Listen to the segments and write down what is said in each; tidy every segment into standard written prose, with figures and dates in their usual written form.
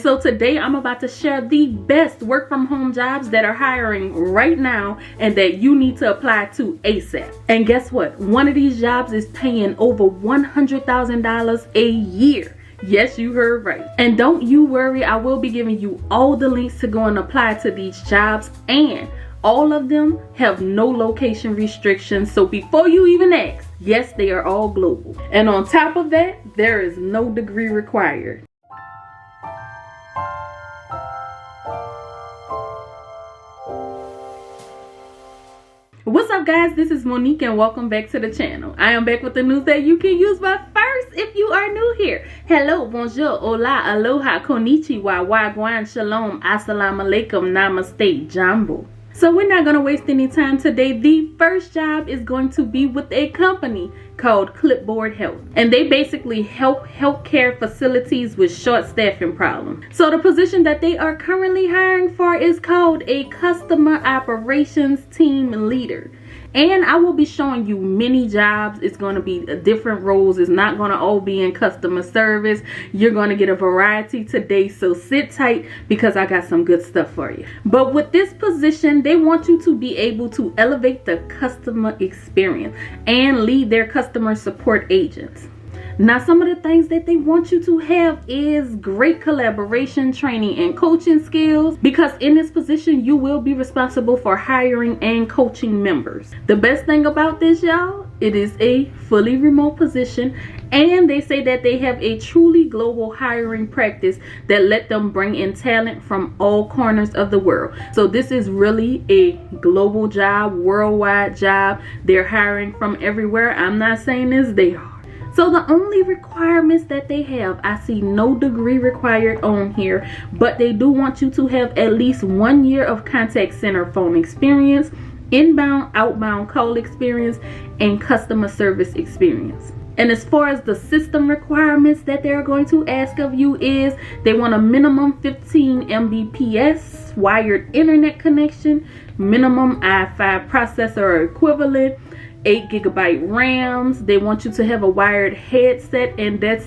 so today I'm about to share the best work from home jobs that are hiring right now and that you need to apply to ASAP. And guess what? One of these jobs is paying over $100,000 a year. Yes, you heard right. And don't you worry, I will be giving you all the links to go and apply to these jobs, and all of them have no location restrictions. So before you even ask, yes, they are all global. And on top of that, there is no degree required. What's up guys, this is Monique and welcome back to the channel. I am back with the news that you can use, but first, if you are new here, hello, bonjour, hola, aloha, konnichiwa, wagwan, shalom, assalamu alaikum, namaste, jambo. So we're not going to waste any time today. The first job is going to be with a company called Clipboard Health. And they basically help healthcare facilities with short staffing problems. So the position that they are currently hiring for is called a customer operations team leader. And I will be showing you many jobs. It's going to be different roles. It's not going to all be in customer service. You're going to get a variety today. So sit tight because I got some good stuff for you. But with this position, they want you to be able to elevate the customer experience and lead their customer support agents. Now, some of the things that they want you to have is great collaboration, training, and coaching skills, because in this position, you will be responsible for hiring and coaching members. The best thing about this, y'all, it is a fully remote position, and they say that they have a truly global hiring practice that let them bring in talent from all corners of the world. So this is really a global job, worldwide job. They're hiring from everywhere. I'm not saying this, they are. So the only requirements that they have, I see no degree required on here, but they do want you to have at least 1 year of contact center phone experience, inbound, outbound call experience, and customer service experience. And as far as the system requirements that they're going to ask of you is, they want a minimum 15 Mbps wired internet connection, minimum i5 processor or equivalent, 8 GB RAMs. They want you to have a wired headset, and that's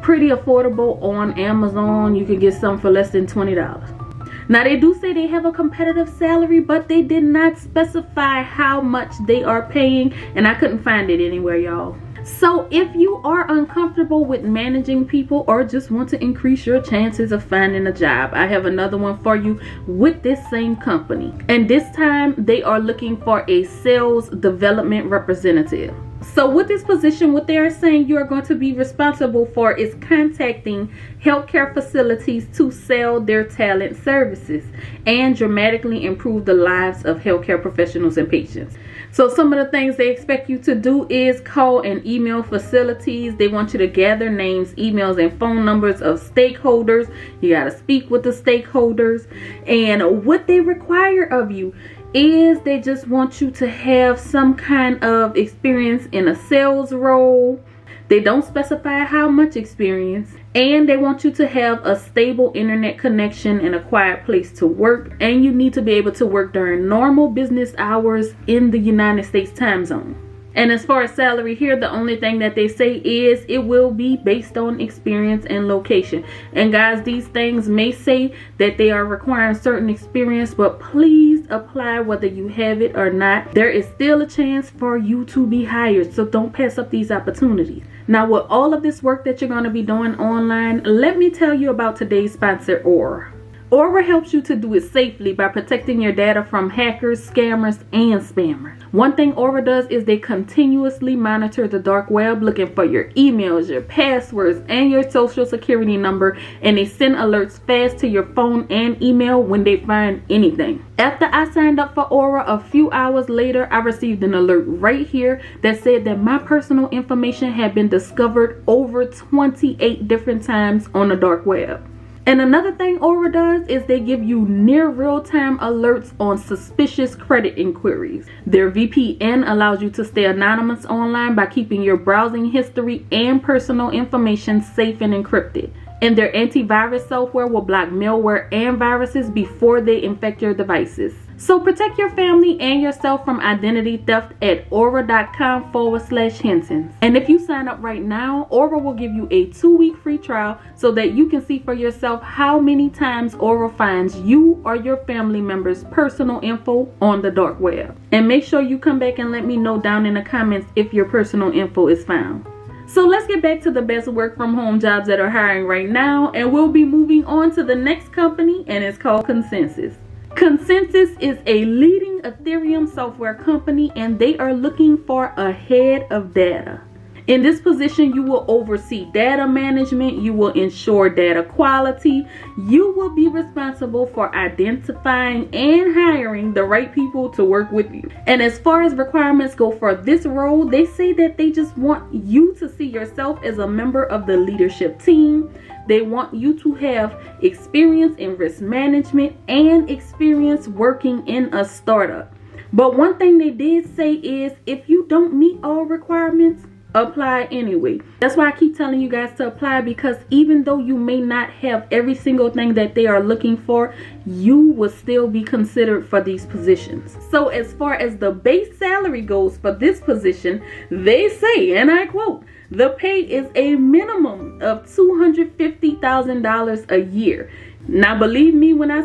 pretty affordable on Amazon. You can get some for less than $20. Now, they do say they have a competitive salary, but they did not specify how much they are paying, and I couldn't find it anywhere, y'all. So if you are uncomfortable with managing people or just want to increase your chances of finding a job, I have another one for you with this same company. And this time they are looking for a sales development representative. So with this position, what they are saying you are going to be responsible for is contacting healthcare facilities to sell their talent services and dramatically improve the lives of healthcare professionals and patients. So some of the things they expect you to do is call and email facilities. They want you to gather names, emails, and phone numbers of stakeholders. You got to speak with the stakeholders. And what they require of you is they just want you to have some kind of experience in a sales role. They don't specify how much experience, and they want you to have a stable internet connection and a quiet place to work, and you need to be able to work during normal business hours in the United States time zone. And as far as salary here, the only thing that they say is it will be based on experience and location. And guys, these things may say that they are requiring certain experience, but please apply whether you have it or not. There is still a chance for you to be hired, so don't pass up these opportunities. Now, with all of this work that you're going to be doing online, let me tell you about today's sponsor, Aura. Aura helps you to do it safely by protecting your data from hackers, scammers, and spammers. One thing Aura does is they continuously monitor the dark web, looking for your emails, your passwords, and your social security number, and they send alerts fast to your phone and email when they find anything. After I signed up for Aura, a few hours later, I received an alert right here that said that my personal information had been discovered over 28 different times on the dark web. And another thing Aura does is they give you near real-time alerts on suspicious credit inquiries. Their VPN allows you to stay anonymous online by keeping your browsing history and personal information safe and encrypted. And their antivirus software will block malware and viruses before they infect your devices. So protect your family and yourself from identity theft at aura.com/Hinton. And if you sign up right now, Aura will give you a 2-week free trial so that you can see for yourself how many times Aura finds you or your family members' personal info on the dark web. And make sure you come back and let me know down in the comments if your personal info is found. So let's get back to the best work from home jobs that are hiring right now, and we'll be moving on to the next company, and it's called Consensus. Consensus is a leading Ethereum software company, and they are looking for a head of data. In this position, you will oversee data management, you will ensure data quality, you will be responsible for identifying and hiring the right people to work with you. And as far as requirements go for this role, they say that they just want you to see yourself as a member of the leadership team. They want you to have experience in risk management and experience working in a startup. But one thing they did say is if you don't meet all requirements, apply anyway. That's why I keep telling you guys to apply, because even though you may not have every single thing that they are looking for, you will still be considered for these positions. So as far as the base salary goes for this position, they say, and I quote, the pay is a minimum of $250,000 a year. Now believe me when I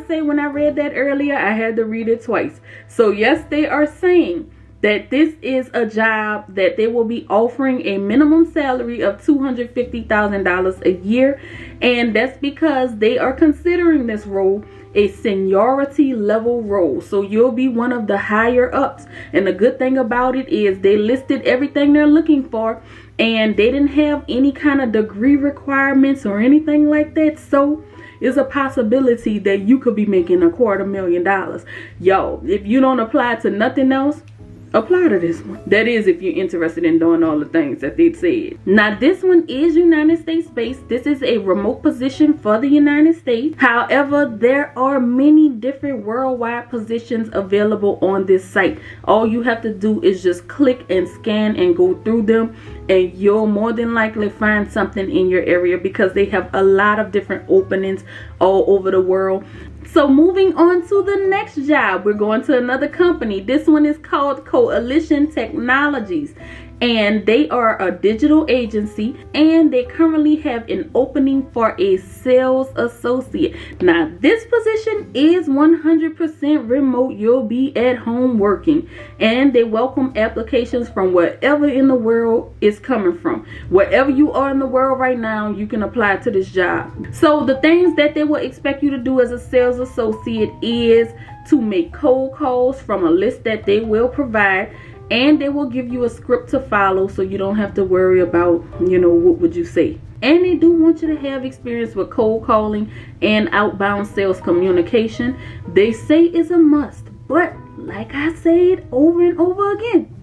read that earlier, I had to read it twice. So yes, they are saying that this is a job that they will be offering a minimum salary of $250,000 a year, and that's because they are considering this role a seniority level role. So you'll be one of the higher ups, and the good thing about it is they listed everything they're looking for, and they didn't have any kind of degree requirements or anything like that. So it's a possibility that you could be making $250,000. Yo, if you don't apply to nothing else, apply to this one. That is if you're interested in doing all the things that they said. Now this one is United States based. This is a remote position for the United States. However, there are many different worldwide positions available on this site. All you have to do is just click and scan and go through them, and you'll more than likely find something in your area, because they have a lot of different openings all over the world. So moving on to the next job, we're going to another company. This one is called Coalition Technologies, and they are a digital agency, and they currently have an opening for a sales associate. Now this position is 100% remote. You'll be at home working, and they welcome applications from wherever in the world it's coming from. Wherever you are in the world right now, you can apply to this job. So the things that they will expect you to do as a sales associate is to make cold calls from a list that they will provide, and they will give you a script to follow, so you don't have to worry about, what would you say. And they do want you to have experience with cold calling and outbound sales communication. They say it's a must, but like I said over and over again,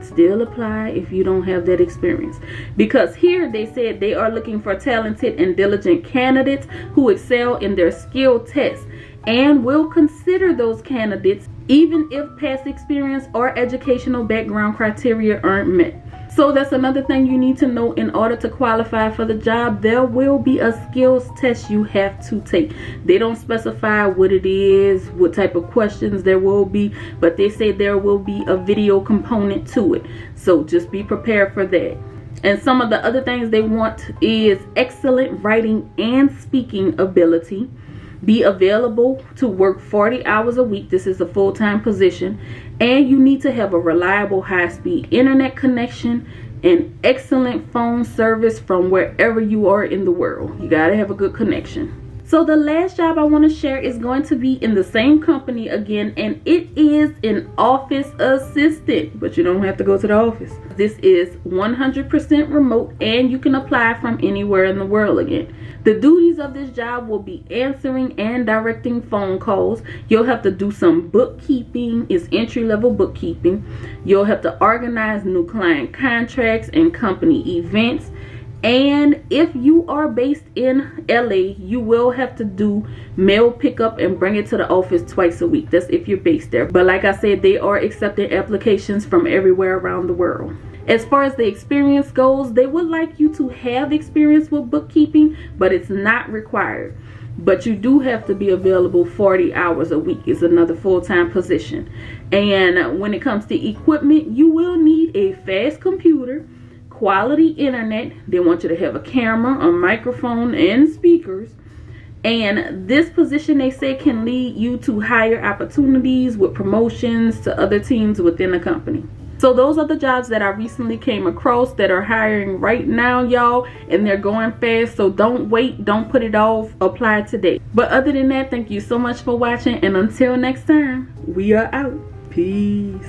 still apply if you don't have that experience, because here they said they are looking for talented and diligent candidates who excel in their skill tests, and will consider those candidates even if past experience or educational background criteria aren't met. So that's another thing you need to know. In order to qualify for the job, there will be a skills test you have to take. They don't specify what it is, what type of questions there will be, but they say there will be a video component to it. So just be prepared for that. And some of the other things they want is excellent writing and speaking ability. Be available to work 40 hours a week. This is a full-time position. And you need to have a reliable high-speed internet connection and excellent phone service from wherever you are in the world. You gotta have a good connection. So the last job I want to share is going to be in the same company again, and it is an office assistant, but you don't have to go to the office. This is 100% remote, and you can apply from anywhere in the world again. The duties of this job will be answering and directing phone calls. You'll have to do some bookkeeping. It's entry-level bookkeeping. You'll have to organize new client contracts and company events. And if you are based in LA, you will have to do mail pickup and bring it to the office twice a week. That's if you're based there. But like I said, they are accepting applications from everywhere around the world. As far as the experience goes, they would like you to have experience with bookkeeping, but it's not required. but you do have to be available 40 hours a week. Is another full-time position. And when it comes to equipment, you will need a fast computer, quality internet. They want you to have a camera, a microphone, and speakers. And this position, they say, can lead you to higher opportunities with promotions to other teams within the company. So those are the jobs that I recently came across that are hiring right now, y'all, and they're going fast. So don't wait, don't put it off, apply today. But other than that, thank you so much for watching, and until next time, we are out. Peace.